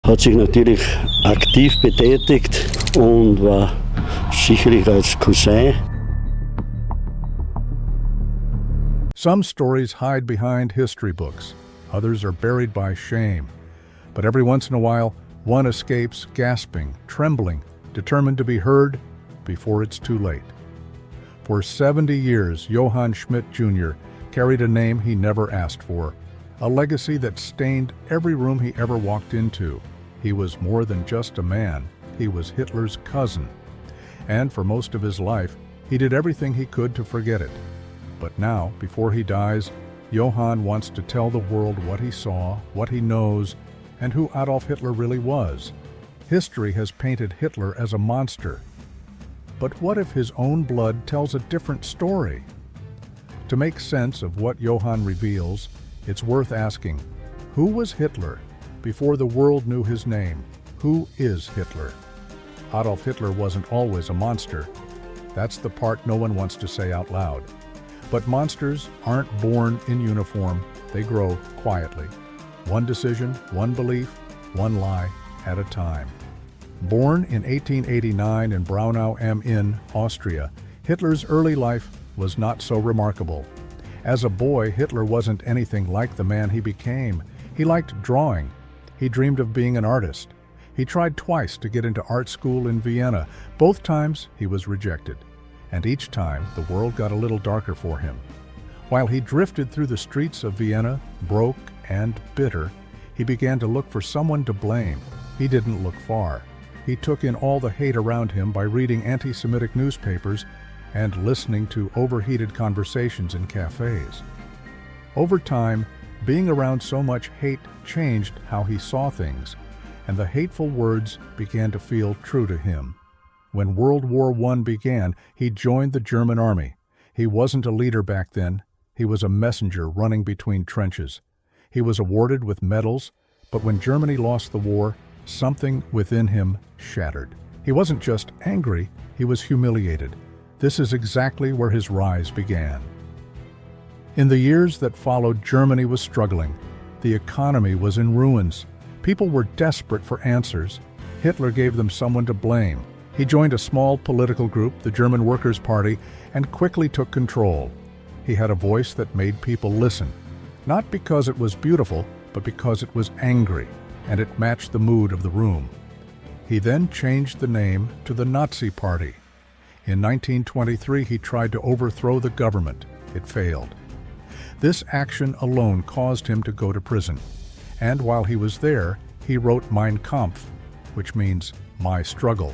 hat sich natürlich aktiv betätigt und war sicherlich als Cousin. Some stories hide behind history books. Others are buried by shame. But every once in a while, one escapes gasping, trembling, determined to be heard before it's too late. For 70 years, Johann Schmidt Jr. carried a name he never asked for, a legacy that stained every room he ever walked into. He was more than just a man. He was Hitler's cousin. And for most of his life, he did everything he could to forget it. But now, before he dies, Johann wants to tell the world what he saw, what he knows, and who Adolf Hitler really was. History has painted Hitler as a monster. But what if his own blood tells a different story? To make sense of what Johann reveals, it's worth asking, who was Hitler before the world knew his name? Who is Hitler? Adolf Hitler wasn't always a monster. That's the part no one wants to say out loud. But monsters aren't born in uniform, they grow quietly. One decision, one belief, one lie at a time. Born in 1889 in Braunau am Inn, Austria, Hitler's early life was not so remarkable. As a boy, Hitler wasn't anything like the man he became. He liked drawing. He dreamed of being an artist. He tried twice to get into art school in Vienna. Both times he was rejected. And each time the world got a little darker for him. While he drifted through the streets of Vienna, broke and bitter, he began to look for someone to blame. He didn't look far. He took in all the hate around him by reading anti-Semitic newspapers and listening to overheated conversations in cafes. Over time, being around so much hate changed how he saw things, and the hateful words began to feel true to him. When World War I began, he joined the German army. He wasn't a leader back then. He was a messenger running between trenches. He was awarded with medals, but when Germany lost the war, something within him shattered. He wasn't just angry, he was humiliated. This is exactly where his rise began. In the years that followed, Germany was struggling. The economy was in ruins. People were desperate for answers. Hitler gave them someone to blame. He joined a small political group, the German Workers' Party, and quickly took control. He had a voice that made people listen, not because it was beautiful, but because it was angry, and it matched the mood of the room. He then changed the name to the Nazi Party. In 1923, he tried to overthrow the government. It failed. This action alone caused him to go to prison. And while he was there, he wrote Mein Kampf, which means My Struggle.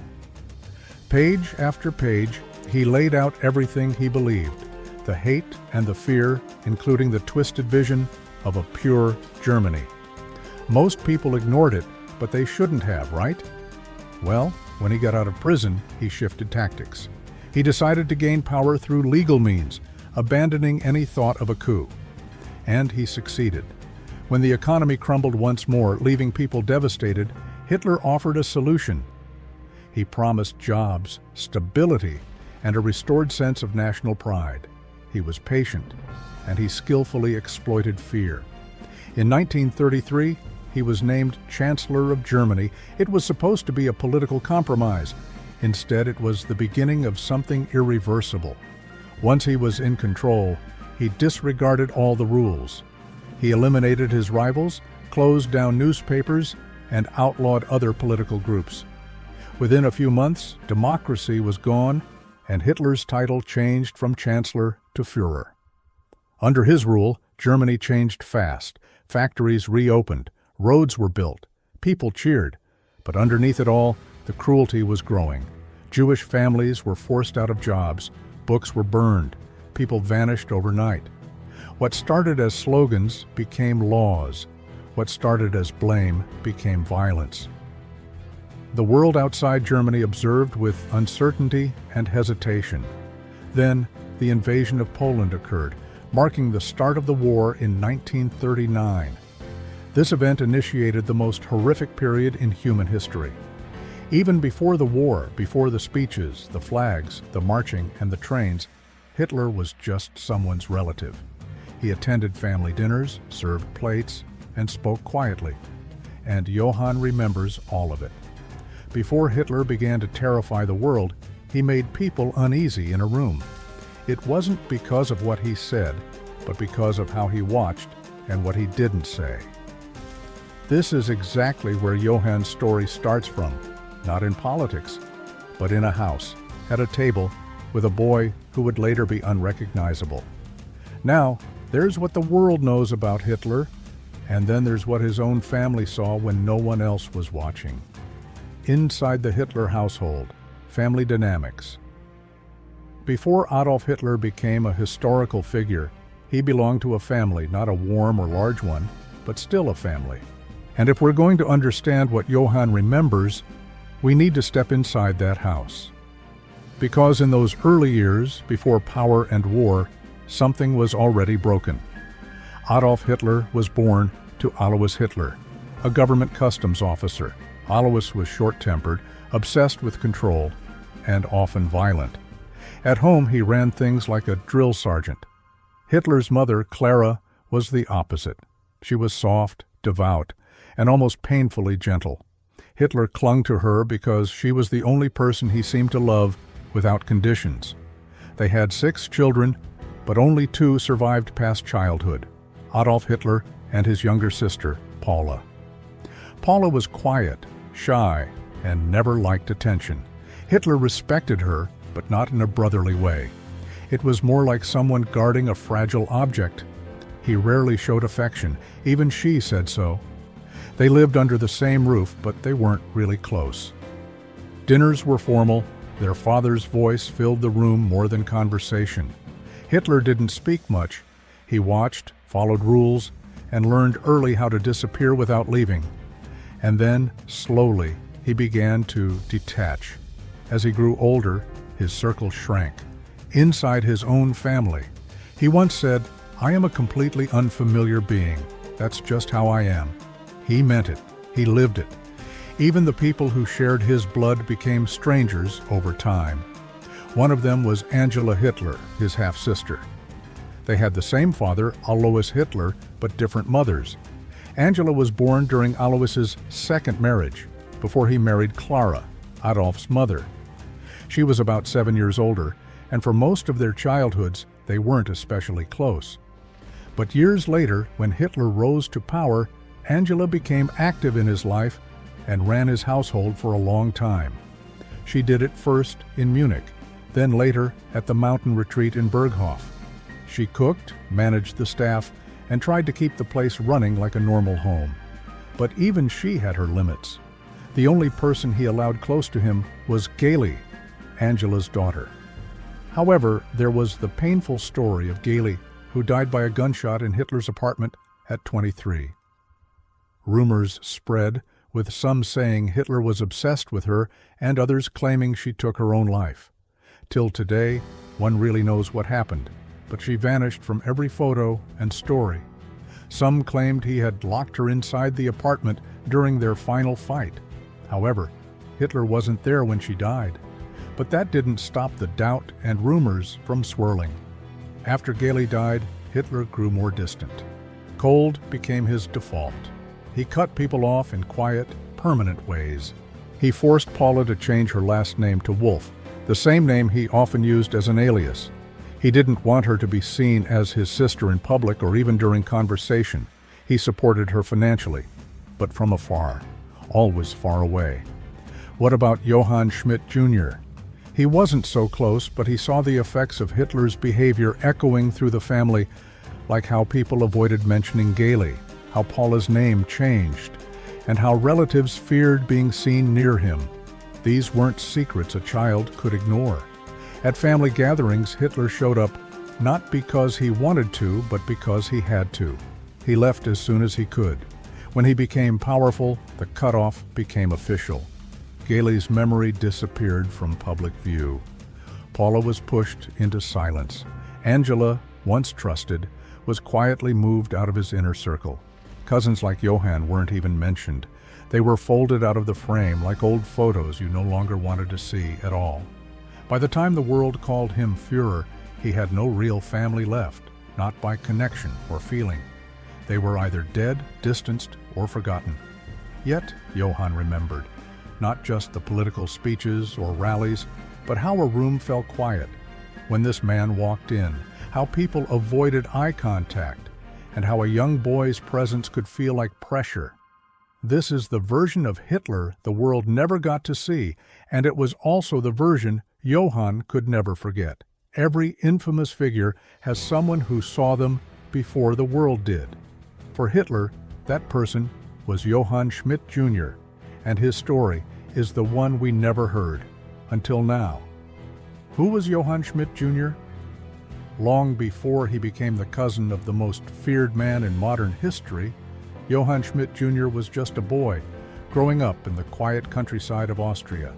Page after page, he laid out everything he believed, the hate and the fear, including the twisted vision of a pure Germany. Most people ignored it, but they shouldn't have, right? Well, when he got out of prison, he shifted tactics. He decided to gain power through legal means, abandoning any thought of a coup. And he succeeded. When the economy crumbled once more, leaving people devastated, Hitler offered a solution. He promised jobs, stability, and a restored sense of national pride. He was patient, and he skillfully exploited fear. In 1933, he was named Chancellor of Germany. It was supposed to be a political compromise. Instead, it was the beginning of something irreversible. Once he was in control, he disregarded all the rules. He eliminated his rivals, closed down newspapers, and outlawed other political groups. Within a few months, democracy was gone, and Hitler's title changed from Chancellor to Führer. Under his rule, Germany changed fast. Factories reopened, roads were built, people cheered. But underneath it all, the cruelty was growing. Jewish families were forced out of jobs, books were burned, people vanished overnight. What started as slogans became laws. What started as blame became violence. The world outside Germany observed with uncertainty and hesitation. Then, the invasion of Poland occurred, marking the start of the war in 1939. This event initiated the most horrific period in human history. Even before the war, before the speeches, the flags, the marching, and the trains, Hitler was just someone's relative. He attended family dinners, served plates, and spoke quietly. and Johann remembers all of it. Before Hitler began to terrify the world, he made people uneasy in a room. It wasn't because of what he said, but because of how he watched and what he didn't say. This is exactly where Johann's story starts from, not in politics, but in a house, at a table, with a boy who would later be unrecognizable. Now, there's what the world knows about Hitler, and then there's what his own family saw when no one else was watching. Inside the Hitler household, family dynamics. Before Adolf Hitler became a historical figure, he belonged to a family, not a warm or large one, but still a family. And if we're going to understand what Johann remembers, we need to step inside that house. Because in those early years, before power and war, something was already broken. Adolf Hitler was born to Alois Hitler, a government customs officer. Alois was short-tempered, obsessed with control, and often violent. At home, he ran things like a drill sergeant. Hitler's mother, Clara, was the opposite. She was soft, devout, and almost painfully gentle. Hitler clung to her because she was the only person he seemed to love without conditions. They had 6 children, but only 2 survived past childhood: Adolf Hitler and his younger sister, Paula. Paula was quiet, shy, and never liked attention. Hitler respected her, but not in a brotherly way. It was more like someone guarding a fragile object. He rarely showed affection, even she said so. They lived under the same roof, but they weren't really close. Dinners were formal. Their father's voice filled the room more than conversation. Hitler didn't speak much. He watched, followed rules, and learned early how to disappear without leaving. And then, slowly, he began to detach. As he grew older, his circle shrank. Inside his own family, he once said, "I am a completely unfamiliar being. That's just how I am." He meant it. He lived it. Even the people who shared his blood became strangers over time. One of them was Angela Hitler, his half-sister. They had the same father, Alois Hitler, but different mothers. Angela was born during Alois's second marriage, before he married Clara, Adolf's mother. She was about 7 years older, and for most of their childhoods, they weren't especially close. But years later, when Hitler rose to power, Angela became active in his life and ran his household for a long time. She did it first in Munich, then later at the mountain retreat in Berghof. She cooked, managed the staff, and tried to keep the place running like a normal home. But even she had her limits. The only person he allowed close to him was Gaily, Angela's daughter. However, there was the painful story of Gaily, who died by a gunshot in Hitler's apartment at 23. Rumors spread, with some saying Hitler was obsessed with her and others claiming she took her own life. Till today, one really knows what happened, but she vanished from every photo and story. Some claimed he had locked her inside the apartment during their final fight. However, Hitler wasn't there when she died. But that didn't stop the doubt and rumors from swirling. After Gaily died, Hitler grew more distant. Cold became his default. He cut people off in quiet, permanent ways. He forced Paula to change her last name to Wolf, the same name he often used as an alias. He didn't want her to be seen as his sister in public or even during conversation. He supported her financially, but from afar, always far away. What about Johann Schmidt Jr.? He wasn't so close, but he saw the effects of Hitler's behavior echoing through the family, like how people avoided mentioning Gaily, how Paula's name changed, and how relatives feared being seen near him. These weren't secrets a child could ignore. At family gatherings, Hitler showed up not because he wanted to, but because he had to. He left as soon as he could. When he became powerful, the cutoff became official. Gaily's memory disappeared from public view. Paula was pushed into silence. Angela, once trusted, was quietly moved out of his inner circle. Cousins like Johann weren't even mentioned. They were folded out of the frame like old photos you no longer wanted to see at all. By the time the world called him Führer, he had no real family left, not by connection or feeling. They were either dead, distanced, or forgotten. Yet, Johann remembered, not just the political speeches or rallies, but how a room fell quiet when this man walked in, how people avoided eye contact, and how a young boy's presence could feel like pressure. This is the version of Hitler the world never got to see, and it was also the version Johann could never forget. Every infamous figure has someone who saw them before the world did. For Hitler, that person was Johann Schmidt Jr., and his story is the one we never heard, until now. Who was Johann Schmidt Jr.? Long before he became the cousin of the most feared man in modern history, Johann Schmidt Jr. was just a boy, growing up in the quiet countryside of Austria.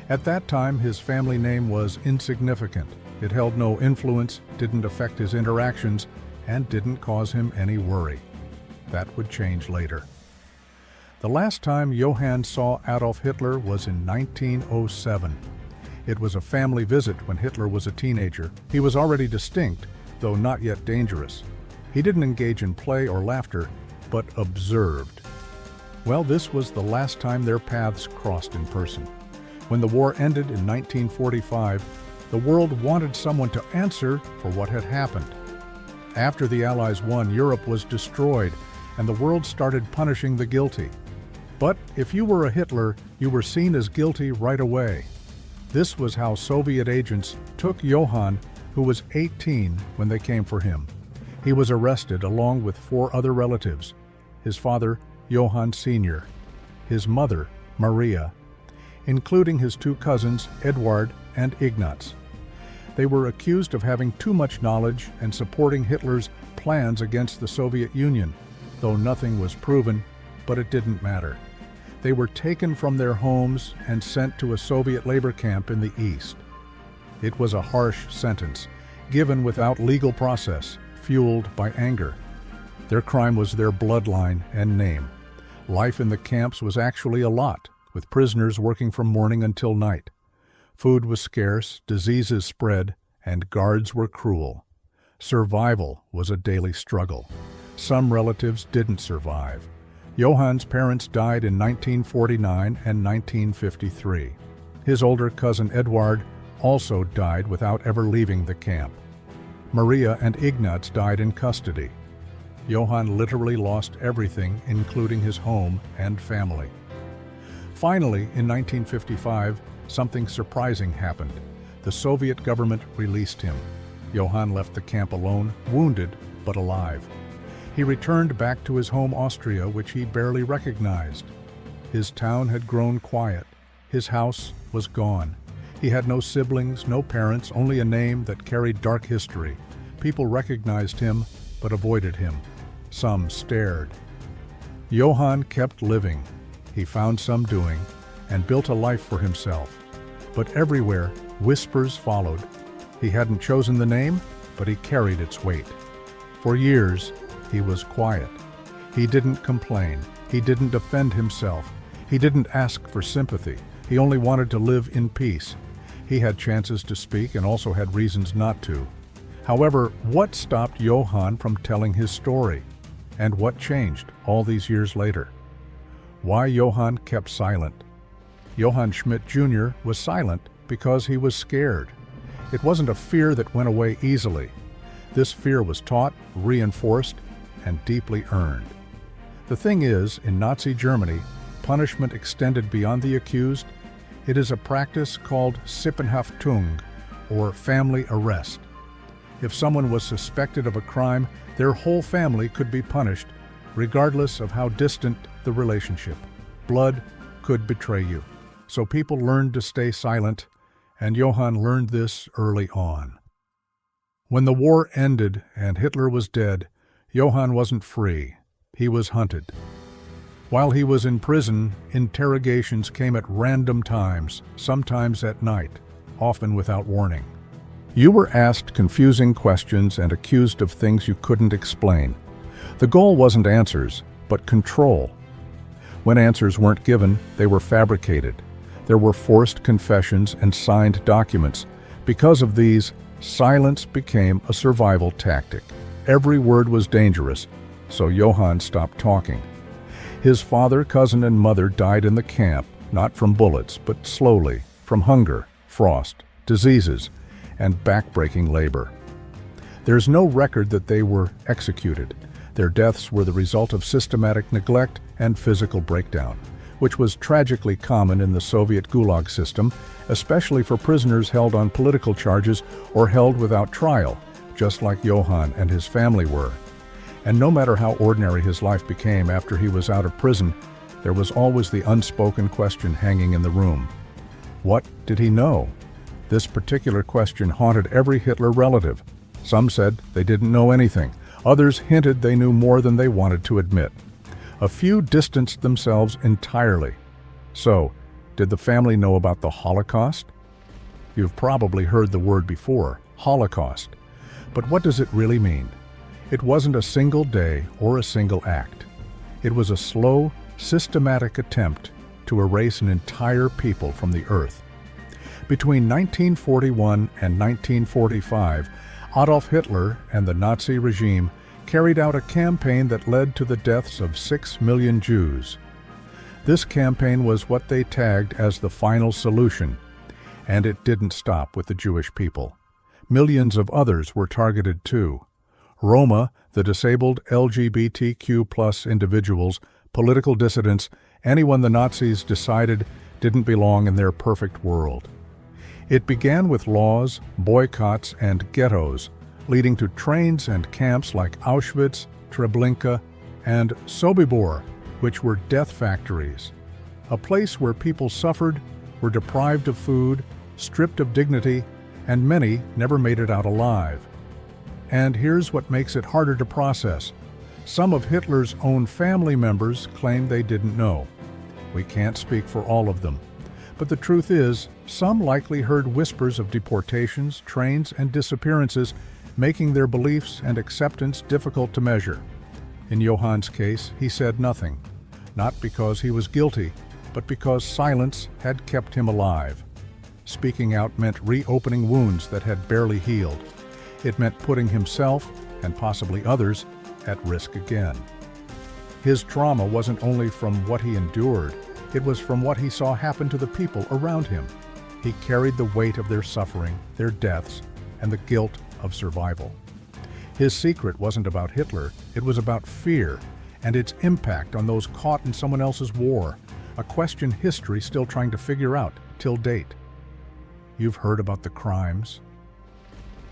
At that time, his family name was insignificant. It held no influence, didn't affect his interactions, and didn't cause him any worry. That would change later. The last time Johann saw Adolf Hitler was in 1907. It was a family visit when Hitler was a teenager. He was already distinct, though not yet dangerous. He didn't engage in play or laughter, but observed. Well, this was the last time their paths crossed in person. When the war ended in 1945, the world wanted someone to answer for what had happened. After the Allies won, Europe was destroyed, and the world started punishing the guilty. But if you were a Hitler, you were seen as guilty right away. This was how Soviet agents took Johann, who was 18 when they came for him. He was arrested along with 4 other relatives: his father, Johann Sr., his mother, Maria, including his 2 cousins, Eduard and Ignaz. They were accused of having too much knowledge and supporting Hitler's plans against the Soviet Union, though nothing was proven, but it didn't matter. They were taken from their homes and sent to a Soviet labor camp in the East. It was a harsh sentence, given without legal process, fueled by anger. Their crime was their bloodline and name. Life in the camps was actually a lot, with prisoners working from morning until night. Food was scarce, diseases spread, and guards were cruel. Survival was a daily struggle. Some relatives didn't survive. Johann's parents died in 1949 and 1953. His older cousin Eduard also died without ever leaving the camp. Maria and Ignaz died in custody. Johann literally lost everything, including his home and family. Finally, in 1955, something surprising happened. The Soviet government released him. Johann left the camp alone, wounded but alive. He returned back to his home Austria, which he barely recognized. His town had grown quiet. His house was gone. He had no siblings, no parents, only a name that carried dark history. People recognized him, but avoided him. Some stared. Johann kept living. He found some doing, and built a life for himself. But everywhere, whispers followed. He hadn't chosen the name, but he carried its weight. For years, he was quiet. He didn't complain. He didn't defend himself. He didn't ask for sympathy. He only wanted to live in peace. He had chances to speak and also had reasons not to. However, what stopped Johann from telling his story? And what changed all these years later? Why Johann kept silent? Johann Schmidt Jr. was silent because he was scared. It wasn't a fear that went away easily. This fear was taught, reinforced, and deeply earned. The thing is, in Nazi Germany, punishment extended beyond the accused. It is a practice called Sippenhaftung, or family arrest. If someone was suspected of a crime, their whole family could be punished, regardless of how distant the relationship. Blood could betray you. So people learned to stay silent, and Johann learned this early on. When the war ended and Hitler was dead, Johann wasn't free. He was hunted. While he was in prison, interrogations came at random times, sometimes at night, often without warning. You were asked confusing questions and accused of things you couldn't explain. The goal wasn't answers, but control. When answers weren't given, they were fabricated. There were forced confessions and signed documents. Because of these, silence became a survival tactic. Every word was dangerous, so Johann stopped talking. His father, cousin, and mother died in the camp, not from bullets, but slowly, from hunger, frost, diseases, and back-breaking labor. There's no record that they were executed. Their deaths were the result of systematic neglect and physical breakdown, which was tragically common in the Soviet Gulag system, especially for prisoners held on political charges or held without trial, just like Johann and his family were. And no matter how ordinary his life became after he was out of prison, there was always the unspoken question hanging in the room. What did he know? This particular question haunted every Hitler relative. Some said they didn't know anything. Others hinted they knew more than they wanted to admit. A few distanced themselves entirely. So, did the family know about the Holocaust? You've probably heard the word before, Holocaust. But what does it really mean? It wasn't a single day or a single act. It was a slow, systematic attempt to erase an entire people from the earth. Between 1941 and 1945, Adolf Hitler and the Nazi regime carried out a campaign that led to the deaths of 6 million Jews. This campaign was what they tagged as the final solution, and it didn't stop with the Jewish people. Millions of others were targeted too. Roma, the disabled LGBTQ+ individuals, political dissidents, anyone the Nazis decided didn't belong in their perfect world. It began with laws, boycotts, and ghettos, leading to trains and camps like Auschwitz, Treblinka, and Sobibor, which were death factories. A place where people suffered, were deprived of food, stripped of dignity, and many never made it out alive. And here's what makes it harder to process. Some of Hitler's own family members claim they didn't know. We can't speak for all of them. But the truth is, some likely heard whispers of deportations, trains, and disappearances, making their beliefs and acceptance difficult to measure. In Johann's case, he said nothing, not because he was guilty, but because silence had kept him alive. Speaking out meant reopening wounds that had barely healed. It meant putting himself, and possibly others, at risk again. His trauma wasn't only from what he endured, it was from what he saw happen to the people around him. He carried the weight of their suffering, their deaths, and the guilt of survival. His secret wasn't about Hitler, it was about fear and its impact on those caught in someone else's war, a question history still trying to figure out till date. You've heard about the crimes,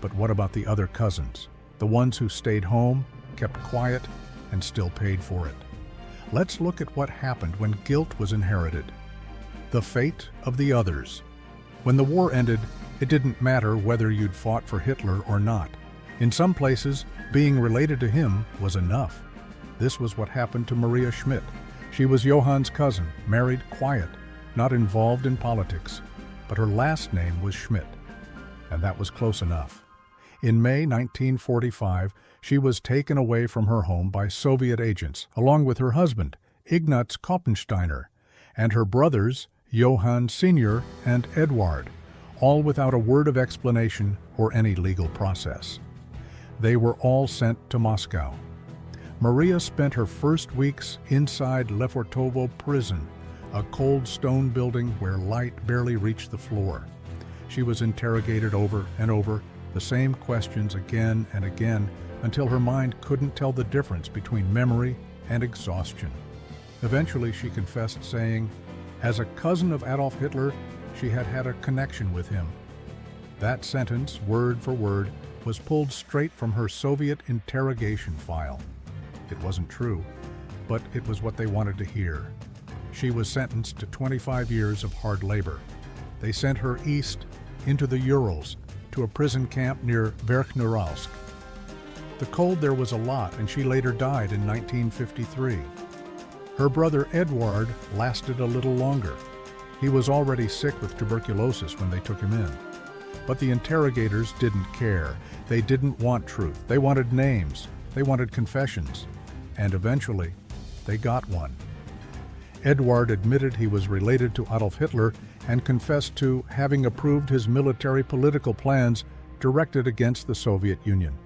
but what about the other cousins, the ones who stayed home, kept quiet, and still paid for it? Let's look at what happened when guilt was inherited. The fate of the others. When the war ended, it didn't matter whether you'd fought for Hitler or not. In some places, being related to him was enough. This was what happened to Maria Schmidt. She was Johann's cousin, married, quiet, not involved in politics, but her last name was Schmidt, and that was close enough. In May 1945, she was taken away from her home by Soviet agents, along with her husband, Ignaz Koppensteiner, and her brothers, Johann Sr. and Eduard, all without a word of explanation or any legal process. They were all sent to Moscow. Maria spent her first weeks inside Lefortovo prison, a cold stone building where light barely reached the floor. She was interrogated over and over, the same questions again and again, until her mind couldn't tell the difference between memory and exhaustion. Eventually she confessed, saying, as a cousin of Adolf Hitler, she had had a connection with him. That sentence, word for word, was pulled straight from her Soviet interrogation file. It wasn't true, but it was what they wanted to hear. She was sentenced to 25 years of hard labor. They sent her east, into the Urals, to a prison camp near Verkhnuralsk. The cold there was a lot, and she later died in 1953. Her brother Eduard lasted a little longer. He was already sick with tuberculosis when they took him in. But the interrogators didn't care. They didn't want truth. They wanted names. They wanted confessions. And eventually, they got one. Eduard admitted he was related to Adolf Hitler and confessed to having approved his military political plans directed against the Soviet Union.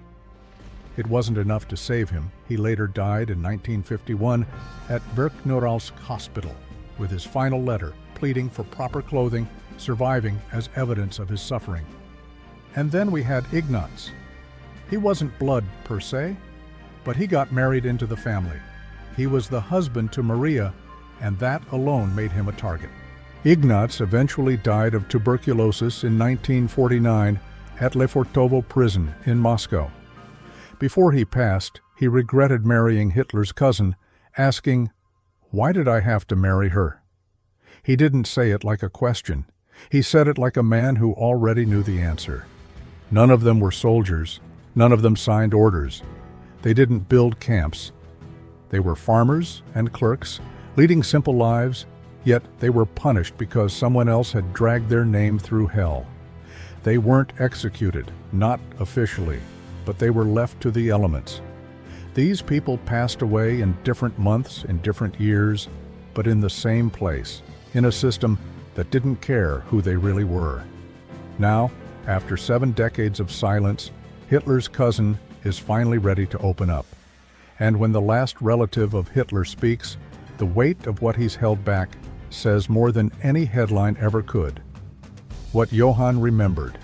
It wasn't enough to save him. He later died in 1951 at Birkenuralsk Hospital, with his final letter pleading for proper clothing surviving as evidence of his suffering. And then we had Ignaz. He wasn't blood per se, but he got married into the family. He was the husband to Maria, and that alone made him a target. Ignaz eventually died of tuberculosis in 1949 at Lefortovo prison in Moscow. Before he passed, he regretted marrying Hitler's cousin, asking, "Why did I have to marry her?" He didn't say it like a question. He said it like a man who already knew the answer. None of them were soldiers. None of them signed orders. They didn't build camps. They were farmers and clerks, leading simple lives, yet they were punished because someone else had dragged their name through hell. They weren't executed, not officially, but they were left to the elements. These people passed away in different months, in different years, but in the same place, in a system that didn't care who they really were. Now, after 7 decades of silence, Hitler's cousin is finally ready to open up. And when the last relative of Hitler speaks, the weight of what he's held back says more than any headline ever could. What Johann remembered.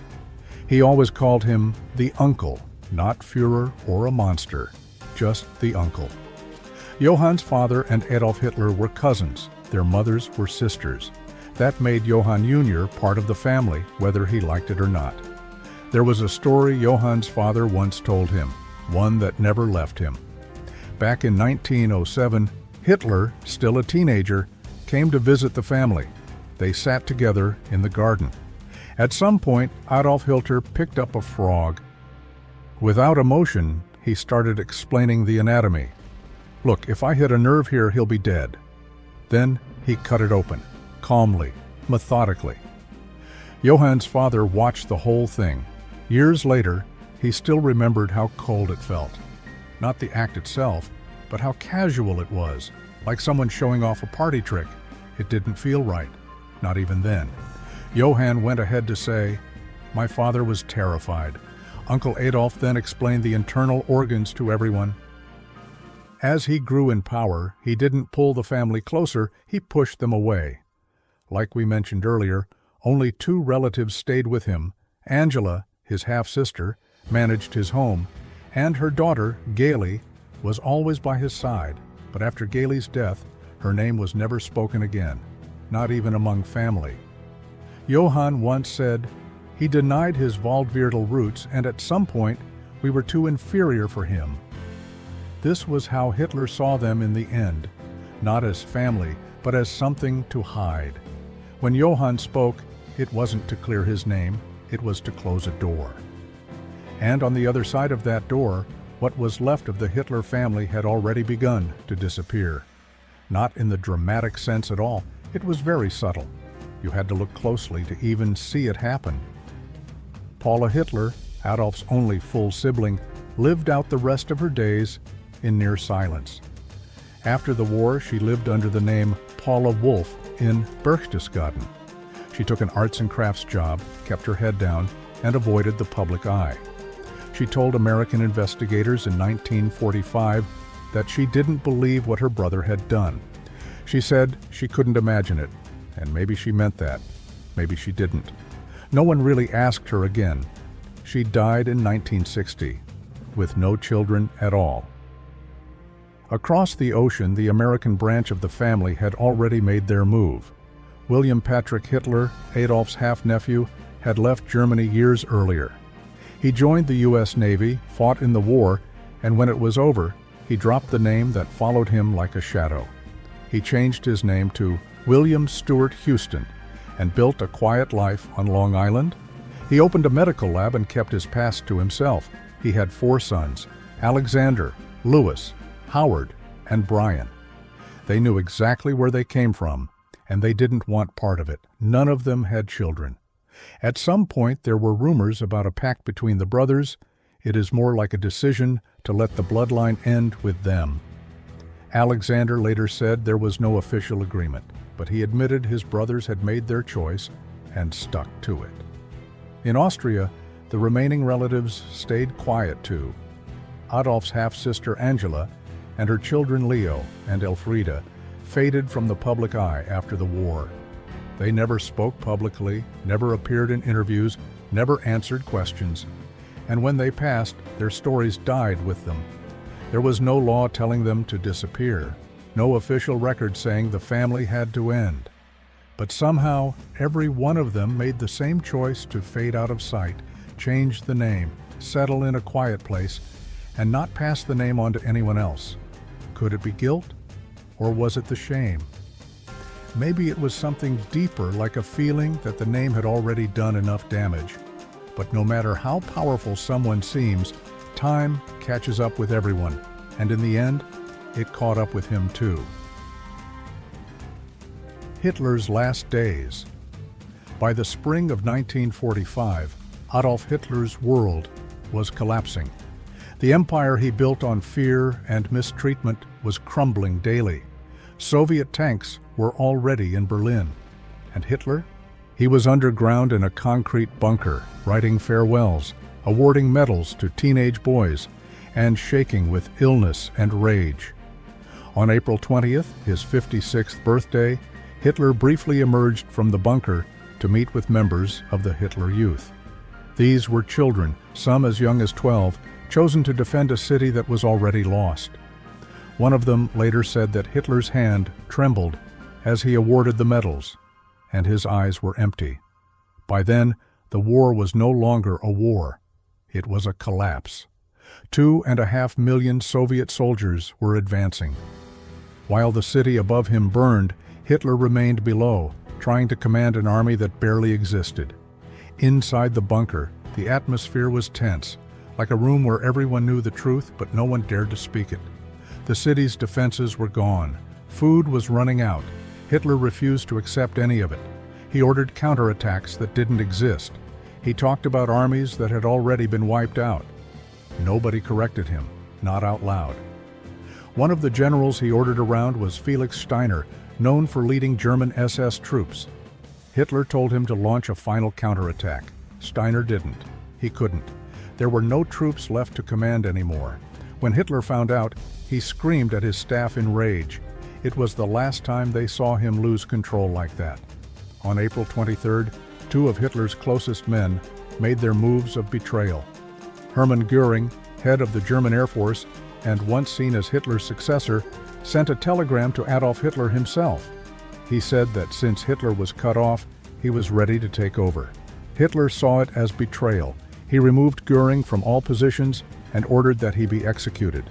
He always called him the uncle, not Führer or a monster, just the uncle. Johann's father and Adolf Hitler were cousins. Their mothers were sisters. That made Johann Jr. part of the family, whether he liked it or not. There was a story Johann's father once told him, one that never left him. Back in 1907, Hitler, still a teenager, came to visit the family. They sat together in the garden. At some point, Adolf Hitler picked up a frog. Without emotion, he started explaining the anatomy. "Look, if I hit a nerve here, he'll be dead." Then he cut it open, calmly, methodically. Johann's father watched the whole thing. Years later, he still remembered how cold it felt. Not the act itself, but how casual it was, like someone showing off a party trick. It didn't feel right, not even then. Johann went ahead to say, "My father was terrified." Uncle Adolf then explained the internal organs to everyone. As he grew in power, he didn't pull the family closer, he pushed them away. Like we mentioned earlier, only 2 relatives stayed with him. Angela, his half-sister, managed his home, and her daughter, Gaily, was always by his side. But after Gaily's death, her name was never spoken again, not even among family. Johann once said, he denied his Waldviertel roots, and at some point, we were too inferior for him. This was how Hitler saw them in the end, not as family, but as something to hide. When Johann spoke, it wasn't to clear his name, it was to close a door. And on the other side of that door, what was left of the Hitler family had already begun to disappear. Not in the dramatic sense at all, it was very subtle. You had to look closely to even see it happen. Paula Hitler, Adolf's only full sibling, lived out the rest of her days in near silence. After the war, she lived under the name Paula Wolf in Berchtesgaden. She took an arts and crafts job, kept her head down, and avoided the public eye. She told American investigators in 1945 that she didn't believe what her brother had done. She said she couldn't imagine it, and maybe she meant that. Maybe she didn't. No one really asked her again. She died in 1960, with no children at all. Across the ocean, the American branch of the family had already made their move. William Patrick Hitler, Adolf's half-nephew, had left Germany years earlier. He joined the U.S. Navy, fought in the war, and when it was over, he dropped the name that followed him like a shadow. He changed his name to William Stewart Houston and built a quiet life on Long Island. He opened a medical lab and kept his past to himself. He had 4 sons, Alexander, Louis, Howard, and Brian. They knew exactly where they came from, and they didn't want part of it. None of them had children. At some point, there were rumors about a pact between the brothers. It is more like a decision to let the bloodline end with them. Alexander later said there was no official agreement, but he admitted his brothers had made their choice and stuck to it. In Austria, the remaining relatives stayed quiet too. Adolf's half-sister Angela, and her children Leo and Elfriede faded from the public eye after the war. They never spoke publicly, never appeared in interviews, never answered questions. And when they passed, their stories died with them. There was no law telling them to disappear, no official record saying the family had to end. But somehow, every one of them made the same choice to fade out of sight, change the name, settle in a quiet place, and not pass the name on to anyone else. Could it be guilt? Or was it the shame? Maybe it was something deeper, like a feeling that the name had already done enough damage. But no matter how powerful someone seems, time catches up with everyone, and in the end, it caught up with him too. Hitler's last days. By the spring of 1945, Adolf Hitler's world was collapsing. The empire he built on fear and mistreatment was crumbling daily. Soviet tanks were already in Berlin. And Hitler? He was underground in a concrete bunker, writing farewells, awarding medals to teenage boys, and shaking with illness and rage. On April 20th, his 56th birthday, Hitler briefly emerged from the bunker to meet with members of the Hitler Youth. These were children, some as young as 12, chosen to defend a city that was already lost. One of them later said that Hitler's hand trembled as he awarded the medals, and his eyes were empty. By then, the war was no longer a war. It was a collapse. 2.5 million Soviet soldiers were advancing. While the city above him burned, Hitler remained below, trying to command an army that barely existed. Inside the bunker, the atmosphere was tense, like a room where everyone knew the truth but no one dared to speak it. The city's defenses were gone. Food was running out. Hitler refused to accept any of it. He ordered counterattacks that didn't exist. He talked about armies that had already been wiped out. Nobody corrected him, not out loud. One of the generals he ordered around was Felix Steiner, known for leading German SS troops. Hitler told him to launch a final counterattack. Steiner didn't. He couldn't. There were no troops left to command anymore. When Hitler found out, he screamed at his staff in rage. It was the last time they saw him lose control like that. On April 23rd, 2 of Hitler's closest men made their moves of betrayal. Hermann Göring, head of the German Air Force, and once seen as Hitler's successor, sent a telegram to Adolf Hitler himself. He said that since Hitler was cut off, he was ready to take over. Hitler saw it as betrayal. He removed Göring from all positions and ordered that he be executed.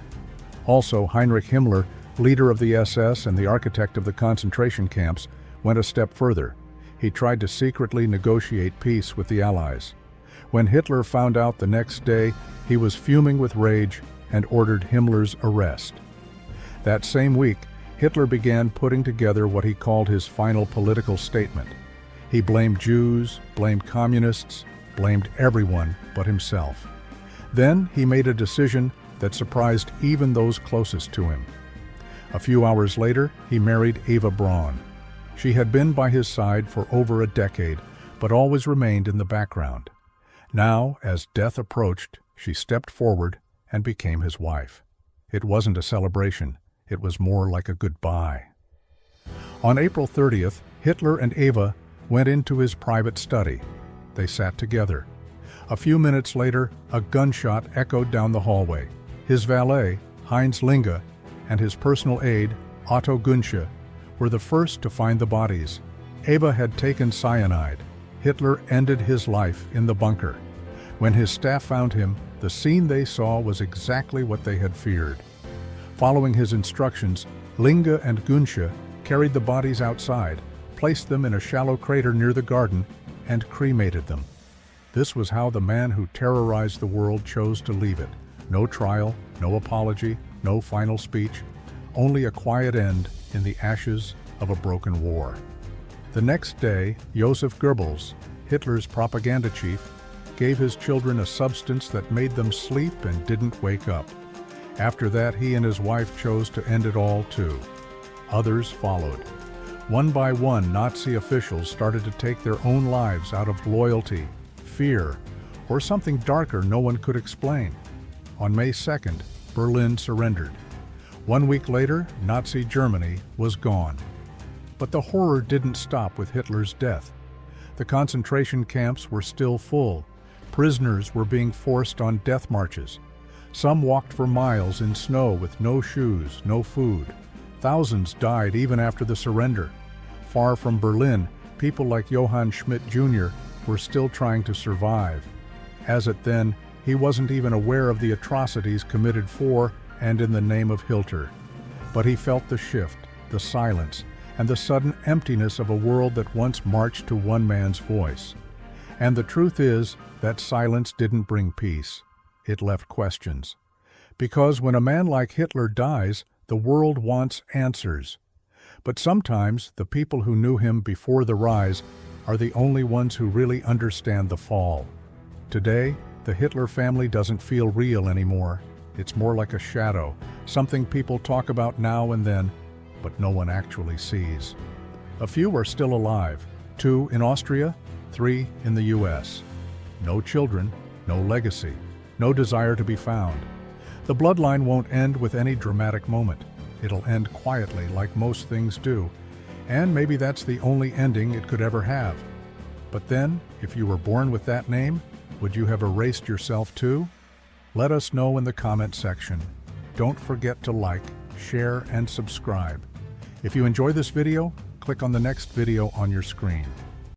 Also, Heinrich Himmler, leader of the SS and the architect of the concentration camps, went a step further. He tried to secretly negotiate peace with the Allies. When Hitler found out the next day, he was fuming with rage and ordered Himmler's arrest. That same week, Hitler began putting together what he called his final political statement. He blamed Jews, blamed communists, blamed everyone but himself. Then he made a decision that surprised even those closest to him. A few hours later, he married Eva Braun. She had been by his side for over a decade, but always remained in the background. Now, as death approached, she stepped forward and became his wife. It wasn't a celebration. It was more like a goodbye. On April 30th, Hitler and Eva went into his private study. They sat together. A few minutes later, a gunshot echoed down the hallway. His valet, Heinz Linge, and his personal aide, Otto Günsche, were the first to find the bodies. Eva had taken cyanide. Hitler ended his life in the bunker. When his staff found him, the scene they saw was exactly what they had feared. Following his instructions, Linge and Günsche carried the bodies outside, placed them in a shallow crater near the garden, and cremated them. This was how the man who terrorized the world chose to leave it. No trial, no apology, no final speech, only a quiet end in the ashes of a broken war. The next day, Joseph Goebbels, Hitler's propaganda chief, gave his children a substance that made them sleep and didn't wake up. After that, he and his wife chose to end it all too. Others followed. One by one, Nazi officials started to take their own lives out of loyalty, fear, or something darker no one could explain. On May 2nd, Berlin surrendered. 1 week later, Nazi Germany was gone. But the horror didn't stop with Hitler's death. The concentration camps were still full. Prisoners were being forced on death marches. Some walked for miles in snow with no shoes, no food. Thousands died even after the surrender. Far from Berlin, people like Johann Schmidt Jr. were still trying to survive. As it then, he wasn't even aware of the atrocities committed for and in the name of Hitler. But he felt the shift, the silence, and the sudden emptiness of a world that once marched to one man's voice. And the truth is, that silence didn't bring peace. It left questions. Because when a man like Hitler dies, the world wants answers. But sometimes the people who knew him before the rise are the only ones who really understand the fall. Today, the Hitler family doesn't feel real anymore. It's more like a shadow, something people talk about now and then, but no one actually sees. A few are still alive, 2 in Austria, 3 in the US. No children, no legacy, no desire to be found. The bloodline won't end with any dramatic moment. It'll end quietly like most things do, and maybe that's the only ending it could ever have. But then, if you were born with that name, would you have erased yourself too? Let us know in the comment section. Don't forget to like, share, and subscribe. If you enjoy this video, click on the next video on your screen.